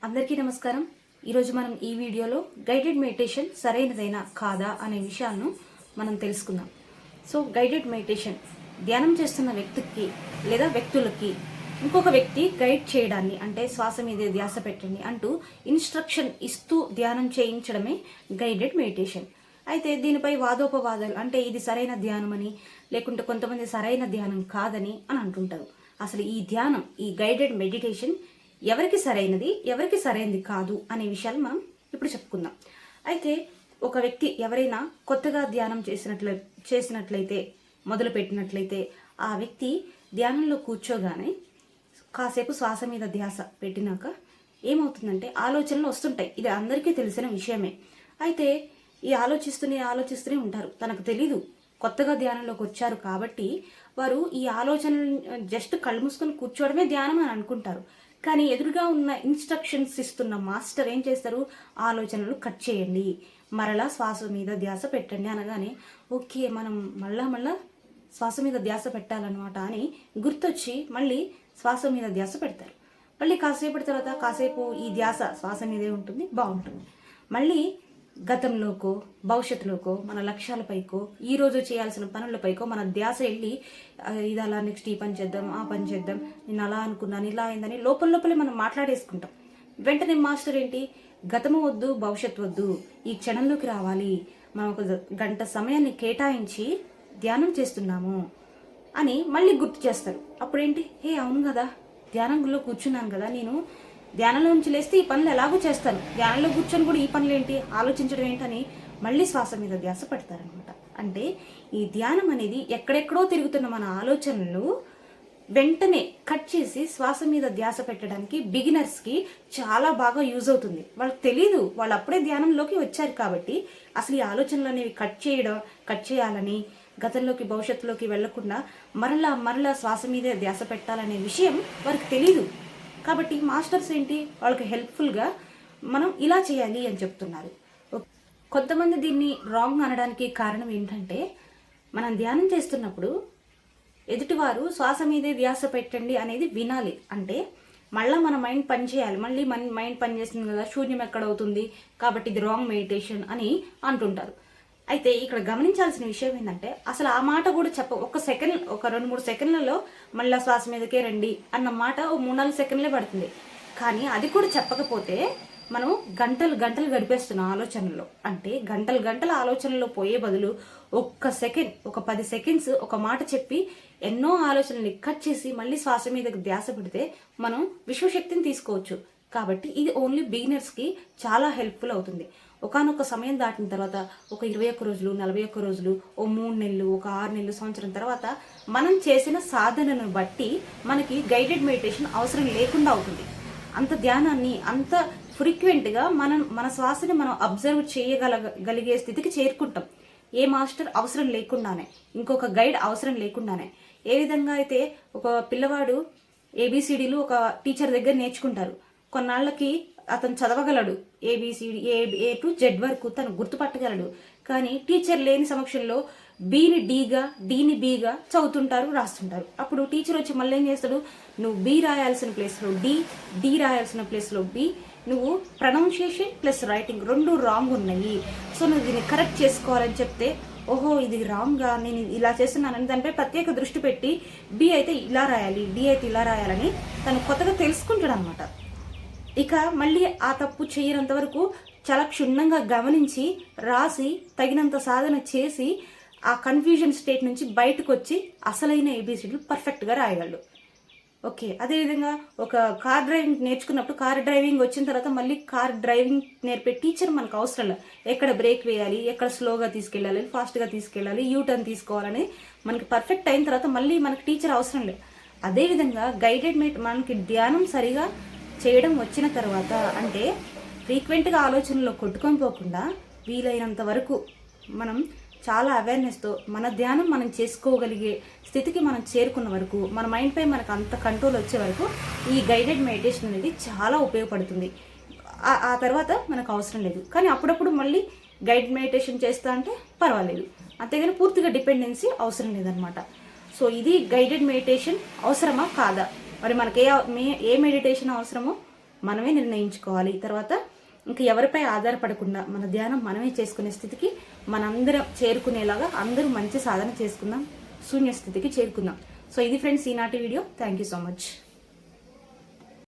అందరికీ నమస్కారం. ఈరోజు మనం ఈ వీడియోలో గైడెడ్ మెడిటేషన్ సరైనదైనా కాదా అనే విషయాలను మనం తెలుసుకుందాం. సో గైడెడ్ మెడిటేషన్ ధ్యానం చేస్తున్న వ్యక్తికి లేదా వ్యక్తులకి ఇంకొక వ్యక్తి గైడ్ చేయడాన్ని, అంటే శ్వాస మీదే ధ్యాస పెట్టండి అంటూ ఇన్స్ట్రక్షన్ ఇస్తూ ధ్యానం చేయించడమే గైడెడ్ మెడిటేషన్. అయితే దీనిపై వాదోపవాదాలు, అంటే ఇది సరైన ధ్యానం అని, లేకుంటే కొంతమంది సరైన ధ్యానం కాదని అని అంటుంటారు. అసలు ఈ ధ్యానం, ఈ గైడెడ్ మెడిటేషన్ ఎవరికి సరైనది, ఎవరికి సరైనది కాదు అనే విషయాలు మనం ఇప్పుడు చెప్పుకుందాం. అయితే ఒక వ్యక్తి ఎవరైనా కొత్తగా ధ్యానం చేసినట్లయితే మొదలు పెట్టినట్లయితే ఆ వ్యక్తి ధ్యానంలో కూర్చోగానే కాసేపు శ్వాస మీద ధ్యాస పెట్టినాక ఏమవుతుందంటే ఆలోచనలు వస్తుంటాయి. ఇది అందరికీ తెలిసిన విషయమే. అయితే ఈ ఆలోచిస్తూనే ఉంటారు. తనకు తెలీదు, కొత్తగా ధ్యానంలోకి వచ్చారు కాబట్టి వారు ఈ ఆలోచనలు జస్ట్ కళ్ళు మూసుకొని కూర్చోవడమే ధ్యానం అని అనుకుంటారు. కానీ ఎదురుగా ఉన్న ఇన్స్ట్రక్షన్స్ ఇస్తున్న మాస్టర్ ఏం చేస్తారు, ఆలోచనలు కట్ చేయండి, మరలా శ్వాస మీద ధ్యాస పెట్టండి అనగానే ఓకే మనం మళ్ళా శ్వాస మీద ధ్యాస పెట్టాలన్నమాట అని గుర్తొచ్చి మళ్ళీ శ్వాస మీద ధ్యాస పెడతారు. మళ్ళీ కాసేపటి తర్వాత కాసేపు ఈ ధ్యాస శ్వాస మీదే ఉంటుంది, బాగుంటుంది. మళ్ళీ గతంలోకో భవిష్యత్తులోకో మన లక్ష్యాలపైకో ఈరోజు చేయాల్సిన పనులపైకో మన ధ్యాస వెళ్ళి ఇది అలా నెక్స్ట్ ఈ పని చేద్దాం, ఆ పని చేద్దాం, నేను అలా అనుకున్నాను, ఇలా అయిందని లోపలే మనం మాట్లాడేసుకుంటాం. వెంటనే మాస్టర్ ఏంటి, గతము వద్దు, భవిష్యత్తు వద్దు, ఈ క్షణంలోకి రావాలి, మనం ఒక గంట సమయాన్ని కేటాయించి ధ్యానం చేస్తున్నాము అని మళ్ళీ గుర్తు చేస్తారు. అప్పుడేంటి, అవును కదా, ధ్యానంలో కూర్చున్నాను కదా, నేను ధ్యానంలో నుంచి లేస్తే ఈ పనులు ఎలాగో చేస్తాను, ధ్యానంలో కూర్చొని కూడా ఈ పనులు ఏంటి, ఆలోచించడం ఏంటని మళ్ళీ శ్వాస మీద ధ్యాస పెడతారనమాట. అంటే ఈ ధ్యానం అనేది ఎక్కడెక్కడో తిరుగుతున్న మన ఆలోచనలు వెంటనే కట్ చేసి శ్వాస మీద ధ్యాస పెట్టడానికి బిగినర్స్కి చాలా బాగా యూజ్ అవుతుంది. వాళ్ళకి తెలీదు, వాళ్ళు అప్పుడే ధ్యానంలోకి వచ్చారు కాబట్టి అసలు ఈ ఆలోచనలు అనేవి కట్ చేయాలని, గతంలోకి భవిష్యత్తులోకి వెళ్లకుండా మరలా శ్వాస మీదే ధ్యాస పెట్టాలనే విషయం వారికి తెలీదు. కాబట్టి మాస్టర్స్ ఏంటి, వాళ్ళకి హెల్ప్ఫుల్గా మనం ఇలా చేయాలి అని చెప్తున్నారు. కొంతమంది దీన్ని రాంగ్ అనడానికి కారణం ఏంటంటే, మనం ధ్యానం చేస్తున్నప్పుడు ఎదుటివారు శ్వాస మీదే ధ్యాస పెట్టండి అనేది వినాలి. అంటే మళ్ళీ మన మైండ్ పని చేయాలి, మళ్ళీ మన మైండ్ పని చేస్తుంది కదా, శూన్యం ఎక్కడవుతుంది, కాబట్టి ఇది రాంగ్ మెడిటేషన్ అని అంటుంటారు. అయితే ఇక్కడ గమనించాల్సిన విషయం ఏంటంటే, అసలు ఆ మాట కూడా ఒక 2-3 సెకండ్లలో మళ్ళీ శ్వాస మీదకే రండి అన్న మాట 3-4 సెకండ్లే పడుతుంది. కానీ అది కూడా చెప్పకపోతే మనం గంటలు గడిపేస్తున్నాం ఆలోచనలో. అంటే గంటల ఆలోచనలో పోయే బదులు ఒక్క సెకండ్, ఒక 10 సెకండ్స్ ఒక మాట చెప్పి ఎన్నో ఆలోచనల్ని కట్ చేసి మళ్ళీ శ్వాస మీదకి ధ్యాస పెడితే మనం విశ్వశక్తిని తీసుకోవచ్చు. కాబట్టి ఇది ఓన్లీ బిగినర్స్కి చాలా హెల్ప్ఫుల్ అవుతుంది. ఒకానొక సమయం దాటిన తర్వాత ఒక 21 రోజులు, 41 రోజులు, ఓ 3 నెలలు, ఒక 6 నెలలు, సంవత్సరం తర్వాత మనం చేసిన సాధనను బట్టి మనకి గైడెడ్ మెడిటేషన్ అవసరం లేకుండా అవుతుంది. అంత ధ్యానాన్ని అంత ఫ్రీక్వెంట్గా మన శ్వాసని మనం అబ్జర్వ్ చేయగలిగే స్థితికి చేరుకుంటాం. ఏ మాస్టర్ అవసరం లేకుండానే, ఇంకొక గైడ్ అవసరం లేకుండానే. ఏ విధంగా అయితే ఒక పిల్లవాడు ABCDలు ఒక టీచర్ దగ్గర నేర్చుకుంటారు, కొన్నాళ్ళకి అతను చదవగలడు, ABCD A to Z వరకు తను గుర్తుపట్టగలడు. కానీ టీచర్ లేని సమక్షంలో Bని Dగా, Dని Bగా చదువుతుంటారు, రాస్తుంటారు. అప్పుడు టీచర్ వచ్చి మళ్ళీ ఏం చేస్తాడు, నువ్వు B రాయాల్సిన ప్లేస్లో D రాయాల్సిన ప్లేస్లో B, నువ్వు ప్రొనౌన్సియేషన్ ప్లస్ రైటింగ్ 2 రాంగ్ ఉన్నాయి, సో నువ్వు దీన్ని కరెక్ట్ చేసుకోవాలని చెప్తే, ఓహో ఇది రాంగ్గా, నేను ఇలా చేస్తున్నానని దానిపై ప్రత్యేక దృష్టి పెట్టి B అయితే ఇలా రాయాలి, D అయితే ఇలా రాయాలని తను కొత్తగా తెలుసుకుంటాడు అనమాట. ఇక మళ్ళీ ఆ తప్పు చేయనంత వరకు చాలా క్షుణ్ణంగా గమనించి రాసి తగినంత సాధన చేసి ఆ కన్ఫ్యూజన్ స్టేట్ నుంచి బయటకు వచ్చి అసలైన ABCDలు పర్ఫెక్ట్గా రాయగలడు. ఓకే, అదేవిధంగా ఒక కార్ డ్రైవింగ్ నేర్చుకున్నప్పుడు, కార్ డ్రైవింగ్ వచ్చిన తర్వాత మళ్ళీ కార్ డ్రైవింగ్ నేర్పే టీచర్ మనకు అవసరం లేదు. ఎక్కడ బ్రేక్ వేయాలి, ఎక్కడ స్లోగా తీసుకెళ్ళాలి, ఫాస్ట్గా తీసుకెళ్ళాలి, యూటర్న్ తీసుకోవాలని మనకి పర్ఫెక్ట్ అయిన తర్వాత మళ్ళీ మనకి టీచర్ అవసరం లేదు. అదేవిధంగా గైడెడ్ మనకి ధ్యానం సరిగా చేయడం వచ్చిన తర్వాత, అంటే ఫ్రీక్వెంట్గా ఆలోచనలో కొట్టుకొని పోకుండా వీలైనంత వరకు మనం చాలా అవేర్నెస్తో మన ధ్యానం మనం చేసుకోగలిగే స్థితికి మనం చేరుకున్న వరకు, మన మైండ్పై మనకు అంత కంట్రోల్ వచ్చే వరకు ఈ గైడెడ్ మెడిటేషన్ అనేది చాలా ఉపయోగపడుతుంది. ఆ తర్వాత మనకు అవసరం లేదు. కానీ అప్పుడప్పుడు మళ్ళీ గైడ్ మెడిటేషన్ చేస్తా అంటే పర్వాలేదు, అంతేగాని పూర్తిగా డిపెండెన్సీ అవసరం లేదనమాట. సో ఇది గైడెడ్ మెడిటేషన్ అవసరమా కాదా, మరి మనకి ఏ మెడిటేషన్ అవసరమో మనమే నిర్ణయించుకోవాలి. తర్వాత ఇంకా ఎవరిపై ఆధారపడకుండా మన ధ్యానం మనమే చేసుకునే స్థితికి మనందరం చేరుకునేలాగా అందరూ మంచి సాధన చేసుకుందాం, శూన్య స్థితికి చేరుకుందాం. సో ఇది ఫ్రెండ్స్ ఈనాటి video. Thank you so much.